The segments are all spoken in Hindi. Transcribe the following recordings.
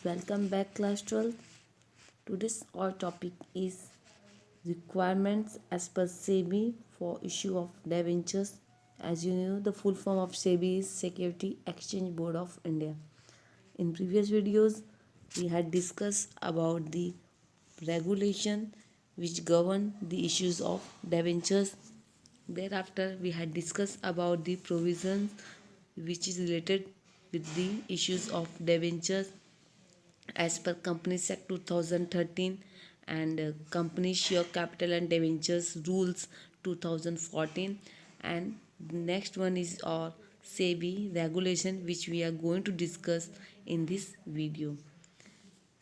Welcome back, class 12. Today's our topic is requirements as per SEBI for issue of debentures. As you know, the full form of SEBI is Security Exchange Board of India. In previous videos, we had discussed about the regulation which govern the issues of debentures. Thereafter, we had discussed about the provisions which is related with the issues of debentures as per Companies Act 2013 and Company Share Capital and Debentures Rules 2014, and the next one is our SEBI regulation which we are going to discuss in this video.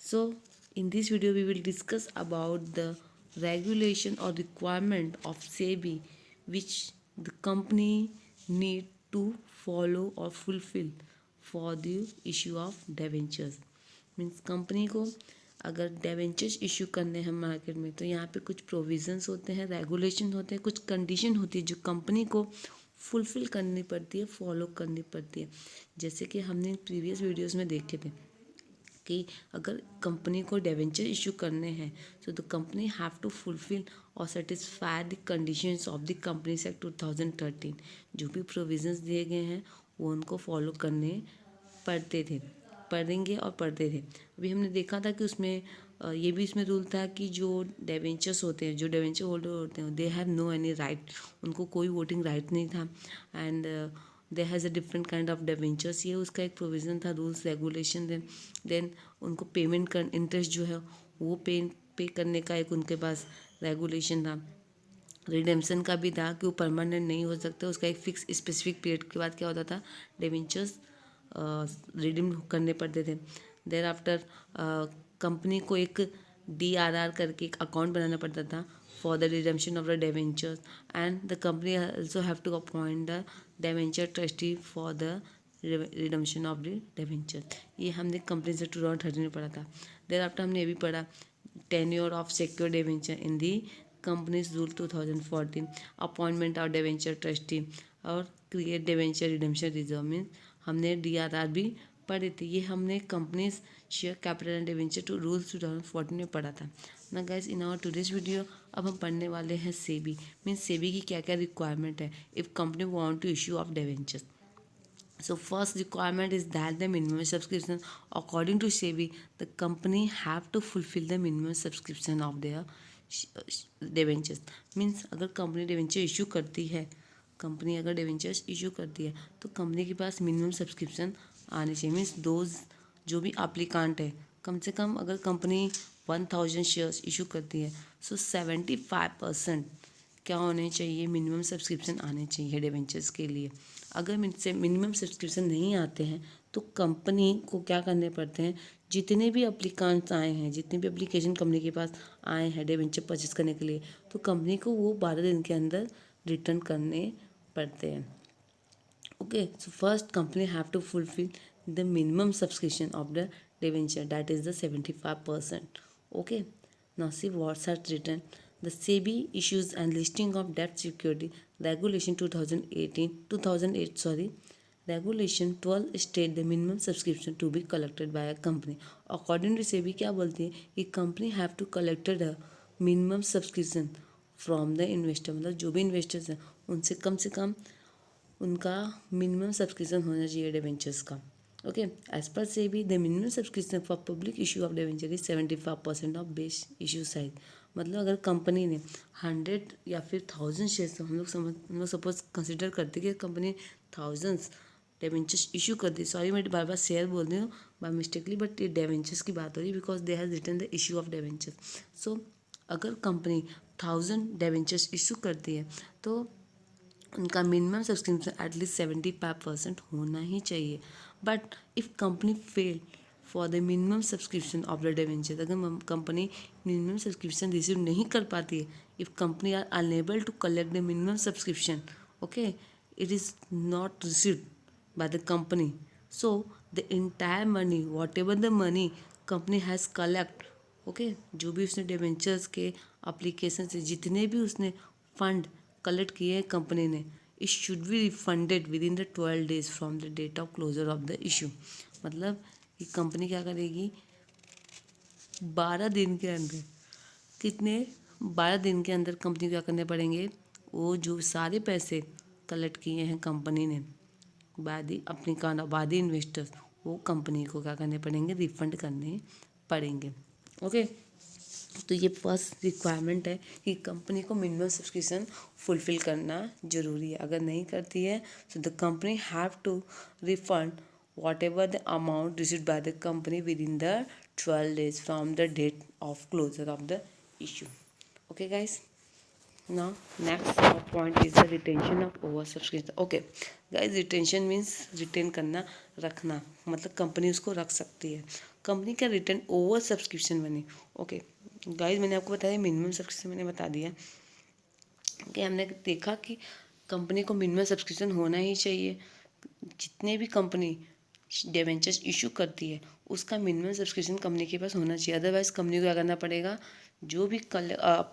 So in this video we will discuss about the regulation or requirement of SEBI which the company need to follow or fulfill for the issue of debentures. Means company को अगर डेवेंचर्स इशू करने हैं मार्केट में तो यहाँ पे कुछ प्रोविजंस होते हैं, रेगुलेशन होते हैं, कुछ कंडीशन होती है जो कंपनी को फुलफिल करनी पड़ती है, फॉलो करनी पड़ती है। जैसे कि हमने प्रीवियस वीडियोस में देखे थे कि अगर कंपनी को डेवेंचर इशू करने हैं so the company have to fulfil और satisfy the conditions of the companies act 2013। जो भी प्रोविजंस दिए गए हैं वो उनको फॉलो करने पड़ेंगे और पढ़ते थे। अभी हमने देखा था कि उसमें ये भी इसमें रूल था कि जो डेवेंचर्स होते हैं, जो डेवेंचर होल्डर होते हैं, they have no any right, उनको कोई वोटिंग राइट नहीं था। And they has a different kind of debentures, ये उसका एक प्रोविज़न था, रूल्स रेगुलेशन। देन उनको पेमेंट कर इंटरेस्ट जो है वो पे करने का एक उनके पास रेगुलेशन था। रिडेम्पशन का भी था कि वो परमानेंट नहीं हो सकता, उसका एक फिक्स स्पेसिफिक पीरियड के बाद क्या होता था, डेवेंचर्स रिडीम करने पड़ते थे। देर आफ्टर कंपनी को एक DRR करके एक अकाउंट बनाना पड़ता था for the redemption of the debentures, and the company also have to appoint the debenture trustee for the redemption of the debenture. ये हमने कंपनी से 2013 में पढ़ा था। देर आफ्टर हमने ये भी पढ़ा tenure of secure debenture in the companies rule 2014, appointment of debenture trustee और create debenture redemption reserve. Means हमने DRR भी पढ़े थे। ये हमने companies share capital and debenture to rules 2014 में पढ़ा था ना guys. In our today's video अब हम पढ़ने वाले हैं सेबी। मीन्स सेबी की क्या क्या रिक्वायरमेंट है if company want to issue of debentures. So first requirement is that the minimum subscription, according to SEBI, the company have to fulfill the minimum subscription of their debentures. Means अगर कंपनी डिवेंचर इशू करती है, कंपनी अगर डिवेंचर्स इशू करती है तो कंपनी के पास मिनिमम सब्सक्रिप्शन आने चाहिए। मीन्स दोज जो भी एप्लीकांट है, कम से कम अगर कंपनी 1000 शेयर्स इशू करती है सो 75% क्या होने चाहिए, मिनिमम सब्सक्रिप्शन आने चाहिए डिवेंचर्स के लिए। अगर मिनिमम सब्सक्रिप्शन नहीं आते हैं तो कंपनी को क्या करने पड़ते हैं, जितने भी एप्लीकांट्स आए हैं, जितने भी एप्लीकेशन कंपनी के पास आए हैं डिवेंचर परचेज करने के लिए, तो कंपनी को वो 12 दिन के अंदर रिटर्न करने पड़ते हैं। Okay, so first company have to fulfil the minimum subscription of the debenture, that is the 75%. Okay, now see what's at written. The SEBI issues and listing of debt security regulation 2008 regulation 12 state the minimum subscription to be collected by a company. According to SEBI क्या बोलती है कि company have to collected a minimum subscription from the investor, मतलब जो भी इन्वेस्टर्स हैं उनसे कम उनका मिनिमम सब्सक्रिप्शन होना चाहिए डिवेंचर्स का। Okay, as per SEBI the minimum subscription for public issue of debenture is 75% of base issue size. मतलब अगर कंपनी ने 100 या फिर 1000 शेयर्स, हम लोग सपोज कंसिडर करते कि कंपनी थाउजेंड्स डिवेंचर्स इशू कर दी, सॉरी मैं बार बार शेयर बोल रही हूँ बाय मिस्टेकली, बट ये डिवेंचर्स की बात हो रही है because they has written the issue of debentures. So अगर कंपनी 1000 डिवेंचर्स इशू करती है तो उनका मिनिमम सब्सक्रिप्शन एटलीस्ट 75% होना ही चाहिए। But if company fail for the minimum subscription of the debenture, अगर कंपनी मिनिमम सब्सक्रिप्शन रिसीव नहीं कर पाती है, if company are unable to collect the minimum subscription, okay, it is not received by the company, so the entire money, whatever the money company has collect, okay, जो भी उसने डिवेंचर्स के एप्लीकेशन से जितने भी उसने फंड कलेक्ट किए हैं कंपनी ने, it should be refunded within the 12 days from the date of closure of the issue. मतलब ये कंपनी क्या करेगी, 12 दिन के अंदर कितने 12 दिन के अंदर कंपनी को क्या करने पड़ेंगे, वो जो सारे पैसे कलेक्ट किए हैं कंपनी ने बादी अपनी बादी इन्वेस्टर्स, वो कंपनी को क्या करने पड़ेंगे, रिफंड करने पड़ेंगे। ओके, तो ये फर्स्ट रिक्वायरमेंट है कि कंपनी को मिनिमम सब्सक्रिप्शन फुलफिल करना जरूरी है। अगर नहीं करती है तो the company have to refund whatever the amount received by the company within the 12 days from the date of closure of the issue. Okay guys, now next point is the retention of over subscription. Okay guys, retention means retain करना, रखना, मतलब कंपनी उसको रख सकती है। कंपनी का return over subscription money. Okay guys, मैंने आपको बताया मिनिमम सब्सक्रिप्शन मैंने बता दिया कि हमने देखा कि कंपनी को मिनिमम सब्सक्रिप्शन होना ही चाहिए। जितने भी कंपनी डिबेंचर्स इशू करती है उसका मिनिमम सब्सक्रिप्शन कंपनी के पास होना चाहिए। अदरवाइज कंपनी को क्या करना पड़ेगा, जो भी कल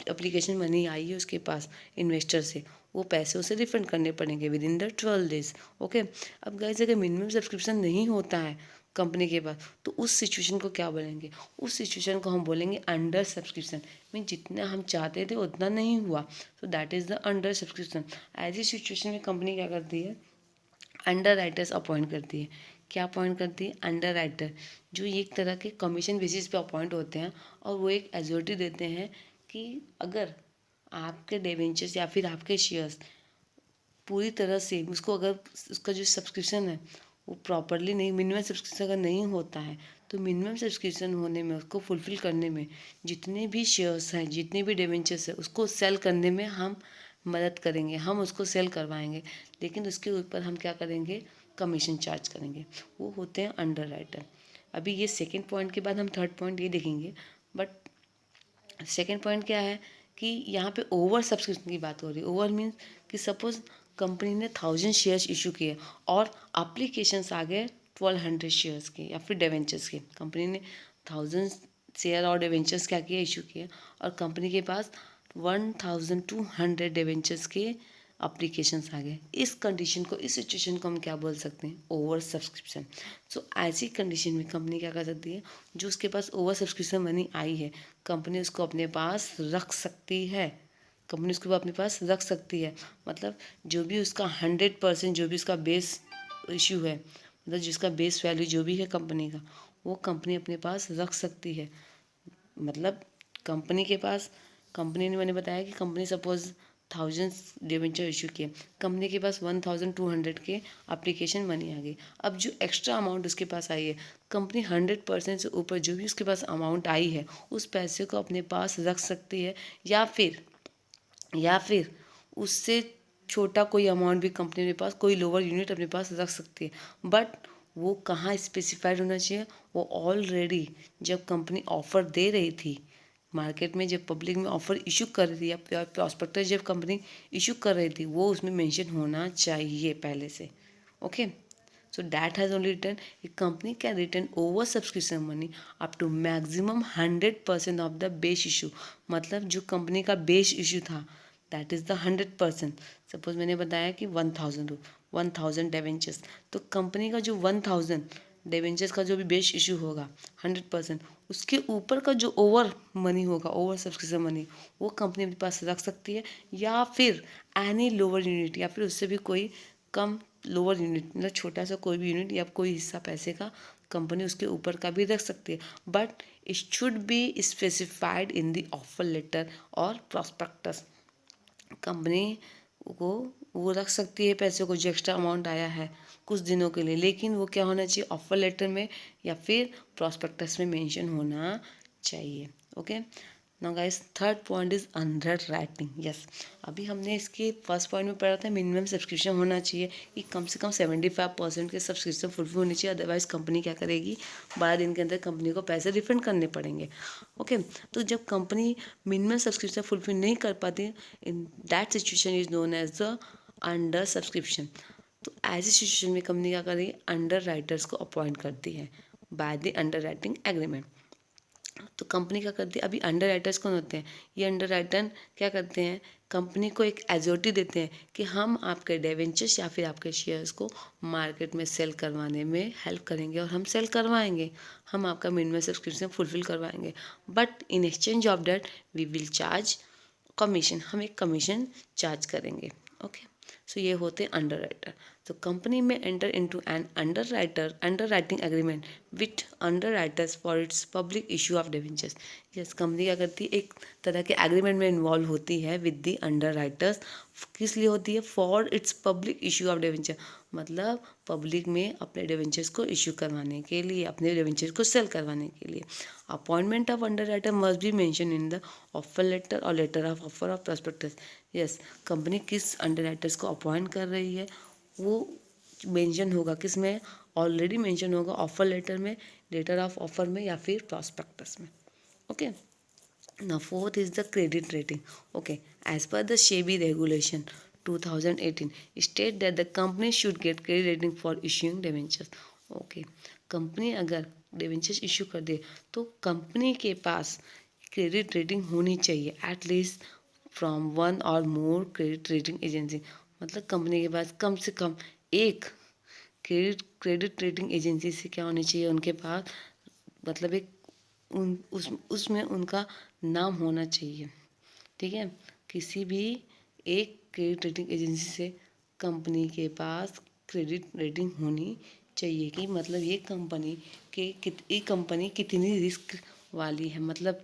एप्लीकेशन मनी आई है उसके पास इन्वेस्टर से, वो पैसे उसे रिफंड करने पड़ेंगे with in the 12 days। Okay, अब गाइस अगर मिनिमम सब्सक्रिप्शन नहीं होता है कंपनी के पास तो उस सिचुएशन को क्या बोलेंगे, उस सिचुएशन को हम बोलेंगे अंडर सब्सक्रिप्शन। मीन जितना हम चाहते थे उतना नहीं हुआ, तो that is the under subscription. ऐसी सिचुएशन में कंपनी क्या करती है, अंडर राइटर्स अपॉइंट करती है। क्या अपॉइंट करती है, अंडर राइटर, जो एक तरह के कमीशन बेसिस पे अपॉइंट होते हैं और वो एक एज्योरिटी देते हैं कि अगर आपके डिबेंचर्स या फिर आपके शेयर्स पूरी तरह से उसको, अगर उसका जो सब्सक्रिप्शन है वो प्रॉपरली नहीं, मिनिमम सब्सक्रिप्शन अगर नहीं होता है तो मिनिमम सब्सक्रिप्शन होने में, उसको फुलफिल करने में जितने भी शेयर्स हैं, जितने भी डिबेंचर्स हैं, उसको सेल करने में हम मदद करेंगे, हम उसको सेल करवाएंगे, लेकिन उसके ऊपर हम क्या करेंगे, कमीशन चार्ज करेंगे। वो होते हैं अंडर राइटर। अभी ये सेकेंड पॉइंट के बाद हम थर्ड पॉइंट ये देखेंगे, बट सेकेंड पॉइंट क्या है कि यहाँ पे ओवर सब्सक्रिप्शन की बात हो रही है। ओवर मीन्स कि सपोज कंपनी ने 1000 शेयर्स इशू किए और अप्लीकेशंस आ गए 1200 शेयर्स के या फिर डिवेंचर्स के। कंपनी ने 1000 शेयर और डिवेंचर्स क्या किए, इशू किए, और कंपनी के पास 1200 डिवेंचर्स के अप्लीकेशंस आ गए। इस कंडीशन को, इस सिचुएशन को हम क्या बोल सकते हैं, ओवर सब्सक्रिप्शन। सो ऐसी कंडीशन में कंपनी क्या कर सकती है, जो उसके पास ओवर सब्सक्रिप्शन मनी आई है कंपनी उसको अपने पास रख सकती है। कंपनी उसको अपने पास रख सकती है, मतलब जो भी उसका 100% जो भी उसका बेस इशू है, मतलब जिसका बेस वैल्यू जो भी है कंपनी का, वो कंपनी अपने पास रख सकती है। मतलब कंपनी के पास, कंपनी ने, मैंने बताया कि कंपनी सपोज 1000 डिबेंचर इशू किए, कंपनी के पास 1200 के एप्लीकेशन मनी आ गई। अब जो एक्स्ट्रा अमाउंट उसके पास आई है, कंपनी 100% से ऊपर जो भी उसके पास अमाउंट आई है उस पैसे को अपने पास रख सकती है, या फिर उससे छोटा कोई अमाउंट भी कंपनी के पास, कोई लोअर यूनिट अपने पास रख सकती है। बट वो कहाँ स्पेसिफाइड होना चाहिए, वो ऑलरेडी जब कंपनी ऑफ़र दे रही थी मार्केट में, जब पब्लिक में ऑफ़र इशू कर रही थी या प्रॉस्पेक्टस जब कंपनी इशू कर रही थी, वो उसमें मेंशन होना चाहिए पहले से। Okay, so that has only written a company can return over subscription money up to maximum 100% of the base issue। मतलब जो कंपनी का बेस इशू था दैट इज़ द 100%। सपोज मैंने बताया कि 1000 डिवेंचर्स, तो कंपनी का जो 1000 डिवेंचर्स का जो भी बेस इशू होगा 100%, उसके ऊपर का जो ओवर मनी होगा, ओवर सब्सक्रिप्शन मनी, वो कंपनी अपने पास रख सकती है, या फिर एनी लोअर यूनिट, या फिर उससे भी कोई कम लोअर यूनिट, मतलब छोटा सा कोई भी यूनिट या कोई हिस्सा पैसे का कंपनी उसके ऊपर का भी रख सकती है। But it should be specified in the offer letter और प्रॉस्पेक्टस। कंपनी को वो रख सकती है पैसे को, जो एक्स्ट्रा अमाउंट आया है कुछ दिनों के लिए, लेकिन वो क्या होना चाहिए, ऑफर लेटर में या फिर प्रॉस्पेक्टस में मेंशन होना चाहिए। Okay, now guys third point is under writing. Yes, अभी हमने इसके फर्स्ट पॉइंट में पढ़ा था मिनिमम सब्सक्रिप्शन होना चाहिए कि कम से कम 75% के सब्सक्रिप्शन फुलफिल होनी चाहिए, अदरवाइज कंपनी क्या करेगी, 12 दिन के अंदर कंपनी को पैसे रिफंड करने पड़ेंगे। ओके, तो जब कंपनी मिनिमम सब्सक्रिप्शन फुलफिल नहीं कर पाती, in that situation is known as the under subscription. तो ऐसी सिचुएशन में कंपनी क्या करेगी, अंडर राइटर्स को अपॉइंट करती है by the under writing agreement. तो कंपनी क्या करती है, अभी अंडर राइटर्स कौन होते हैं, ये अंडर राइटर क्या करते हैं कंपनी को एक एज्योरिटी देते हैं कि हम आपके डिवेंचर्स या फिर आपके शेयर्स को मार्केट में सेल करवाने में हेल्प करेंगे, और हम सेल करवाएंगे, हम आपका मिनिमम सब्सक्रिप्शन फुलफिल करवाएंगे, but in exchange of that we will charge commission, हम एक कमीशन चार्ज करेंगे। ओके, सो ये होते हैं अंडर राइटर। तो company may enter into an underwriting agreement with underwriters for its public issue of debentures. Yes, company क्या करती है, एक तरह के एग्रीमेंट में इन्वॉल्व होती है विद द अंडर राइटर्स। किस लिए होती है? For its public issue of debenture, मतलब पब्लिक में अपने डिवेंचर्स को इशू करवाने के लिए, अपने डिवेंचर्स को सेल करवाने के लिए। Appointment of underwriter must be mention in the offer letter और letter of offer of prospectus. Yes, company किस अंडर राइटर्स को अपॉइंट कर रही है वो मेंशन होगा, किस में? ऑलरेडी मेंशन होगा ऑफर लेटर में, लेटर ऑफ ऑफर में, या फिर प्रॉस्पेक्टस में। Okay, now fourth is the credit rating. Okay, as per the SEBI regulation 2018 state that the company should get credit rating for issuing debentures. Okay, company अगर डिवेंचर्स इशू कर दे तो कंपनी के पास क्रेडिट रेटिंग होनी चाहिए, एटलीस्ट फ्रॉम वन और मोर क्रेडिट रेटिंग एजेंसी। मतलब कंपनी के पास कम से कम एक क्रेडिट रेटिंग एजेंसी से क्या होनी चाहिए, उनके पास, मतलब एक उसमें उनका नाम होना चाहिए। ठीक है, किसी भी एक क्रेडिट रेटिंग एजेंसी से कंपनी के पास क्रेडिट रेटिंग होनी चाहिए, कि मतलब ये कंपनी कितनी रिस्क वाली है, मतलब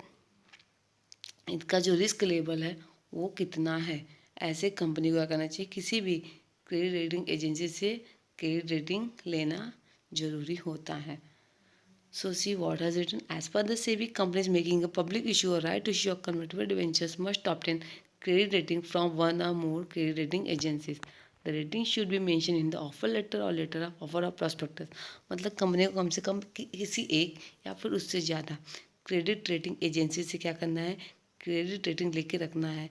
इसका जो रिस्क लेवल है वो कितना है। ऐसे कंपनी को क्या करना चाहिए, किसी भी क्रेडिट रेटिंग एजेंसी से क्रेडिट रेटिंग लेना जरूरी होता है। So see what has written. As per the SEBI, companies making a public issue or right to issue of convertible debentures must obtain credit rating from one or more credit rating agencies. The rating should be mentioned in the offer letter or letter of offer of prospectus. मतलब कंपनी को कम से कम किसी एक या फिर उससे ज़्यादा क्रेडिट रेटिंग एजेंसी से क्या करना है, क्रेडिट रेटिंग लेके रखना है।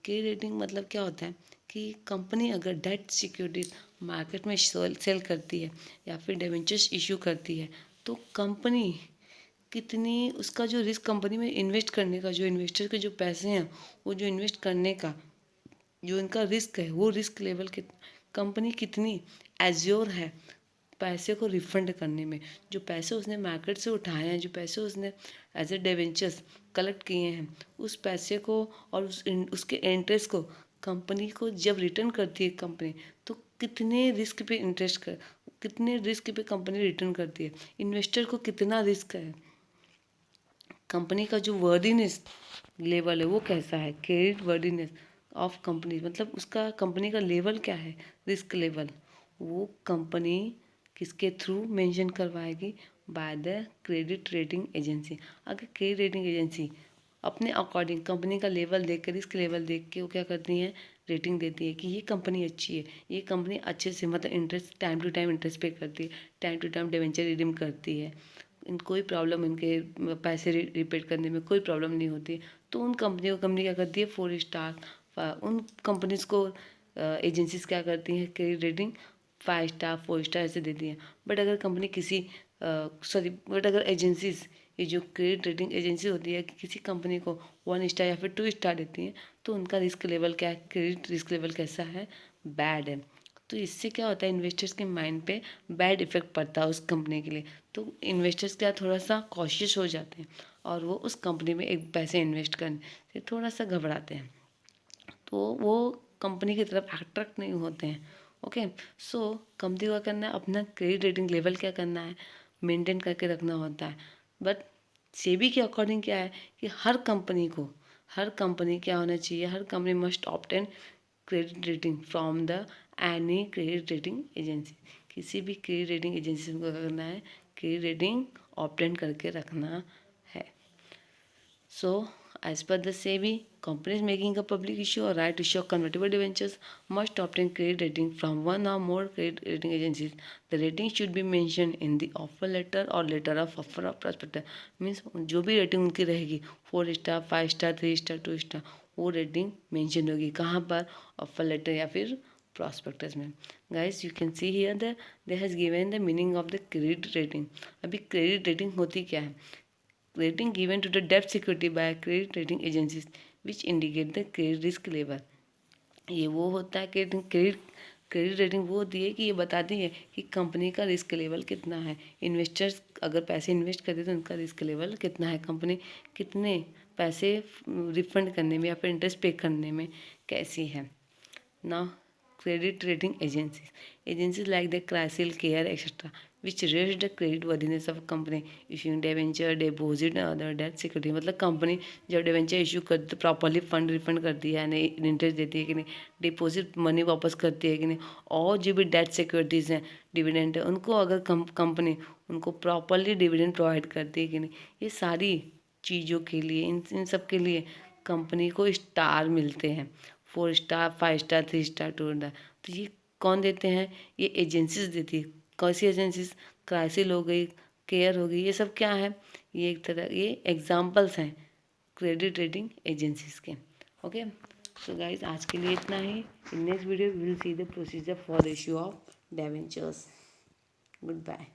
क्रेडिट रेटिंग मतलब क्या होता है कि कंपनी अगर डेट सिक्योरिटीज मार्केट में सेल करती है या फिर डिबेंचर्स इशू करती है, तो कंपनी कितनी, उसका जो रिस्क, कंपनी में इन्वेस्ट करने का, जो इन्वेस्टर के जो पैसे हैं, वो जो इन्वेस्ट करने का जो इनका रिस्क है, वो रिस्क लेवल कंपनी कितनी एज्योर है पैसे को रिफंड करने में। जो पैसे उसने मार्केट से उठाए हैं, जो पैसे उसने एज ए डिबेंचर्स कलेक्ट किए हैं, उस पैसे को और उसके इंटरेस्ट को कंपनी को जब रिटर्न करती है कंपनी, तो कितने रिस्क पे कंपनी रिटर्न करती है, इन्वेस्टर को कितना रिस्क है, कंपनी का जो वर्दीनेस लेवल है वो कैसा है, क्रेडिट वर्दीनेस ऑफ कंपनी, मतलब उसका कंपनी का लेवल क्या है, रिस्क लेवल, वो कंपनी किसके थ्रू मेंशन करवाएगी, by the credit rating agency. अगर क्रेडिट रेटिंग एजेंसी अपने अकॉर्डिंग कंपनी का लेवल देख कर, रिस्क लेवल देख के वो क्या करती हैं, रेटिंग देती है कि ये कंपनी अच्छी है, ये कंपनी अच्छे से, मतलब interest time to time interest pay करती है, time to time debenture redeem करती है, कोई प्रॉब्लम इनके पैसे रिपेड करने में कोई प्रॉब्लम नहीं होती, तो उन कंपनी क्या करती है, 4 स्टार, उन कंपनीज को एजेंसीज क्या करती हैं, क्रेडिट रेटिंग 5 स्टार 4 स्टार ऐसे देती हैं। बट अगर कंपनी बट अगर एजेंसीज, ये जो क्रेडिट रेटिंग एजेंसी होती है, किसी कंपनी को 1 स्टार या फिर 2 स्टार देती हैं, तो उनका रिस्क लेवल क्या है, क्रेडिट रिस्क लेवल कैसा है, बैड है। तो इससे क्या होता है, इन्वेस्टर्स के माइंड पे बैड इफेक्ट पड़ता है उस कंपनी के लिए, तो इन्वेस्टर्स क्या थोड़ा सा कॉशियस हो जाते हैं और वो उस कंपनी में एक पैसे इन्वेस्ट करने से थोड़ा सा घबराते हैं, तो वो कंपनी की तरफ अट्रैक्ट नहीं होते हैं। ओके, सो कंपनी को क्या करना है, अपना क्रेडिट रेटिंग लेवल क्या करना है, मेंटेन करके रखना होता है। बट सेबी के अकॉर्डिंग क्या है कि हर कंपनी क्या होना चाहिए, हर company must obtain credit rating from the any credit rating agency. किसी भी क्रेडिट रेटिंग एजेंसी को क्या करना है, क्रेडिट रेटिंग ऑब्टेन करके रखना है। So, as per the SEBI, companies making a public issue or right to issue convertible debentures must obtain credit rating from one or more credit rating agencies. The rating should be mentioned in the offer letter or letter of offer of prospectus. Means जो भी रेटिंग उनकी रहेगी, 4 स्टार 5 स्टार 3 स्टार 2 स्टार, वो रेटिंग मेंशन होगी कहाँ पर, ऑफर लेटर या फिर prospectus में। Guys, you can see here that they has given the meaning of the credit rating. अभी credit rating होती क्या है, rating given to the debt security by credit rating agencies which indicate the credit risk level. ये वो होता है कि क्रेडिट क्रेडिट रेटिंग वो होती है कि ये बताती है कि कंपनी का रिस्क लेवल कितना है। इन्वेस्टर्स अगर पैसे इन्वेस्ट करते हैं तो उनका रिस्क लेवल कितना है, कंपनी कितने पैसे रिफंड करने में या फिर इंटरेस्ट पे करने में कैसी है ना। Credit rating agencies like the CRISIL, CARE, etc., which raise the credit worthiness of a company, issuing debenture, deposit and other debt security। मतलब कंपनी जब डिवेंचर इशू करती तो प्रॉपरली फंड रिफंड करती है, नहीं इंटरेस्ट देती है कि नहीं, डिपॉजिट मनी वापस करती है कि नहीं, और जो भी डेट सिक्योरिटीज़ हैं, डिविडेंड है, उनको अगर कंपनी उनको प्रॉपरली डिविडेंड प्रोवाइड करती है कि नहीं, ये सारी चीज़ों के लिए इन सब के लिए कंपनी को स्टार मिलते हैं। 4 स्टार, 5 स्टार, 3 स्टार, 2 स्टार। तो ये कौन देते हैं? ये एजेंसीज देती है। कौन सी एजेंसीज? क्राइसिल हो गई, केयर हो गई, ये सब क्या है? ये एक तरह ये एग्जाम्पल्स हैं क्रेडिट रेटिंग एजेंसीज के। ओके, सो गाइज आज के लिए इतना ही। In next video we will see the procedure for the issue of debentures. Good bye.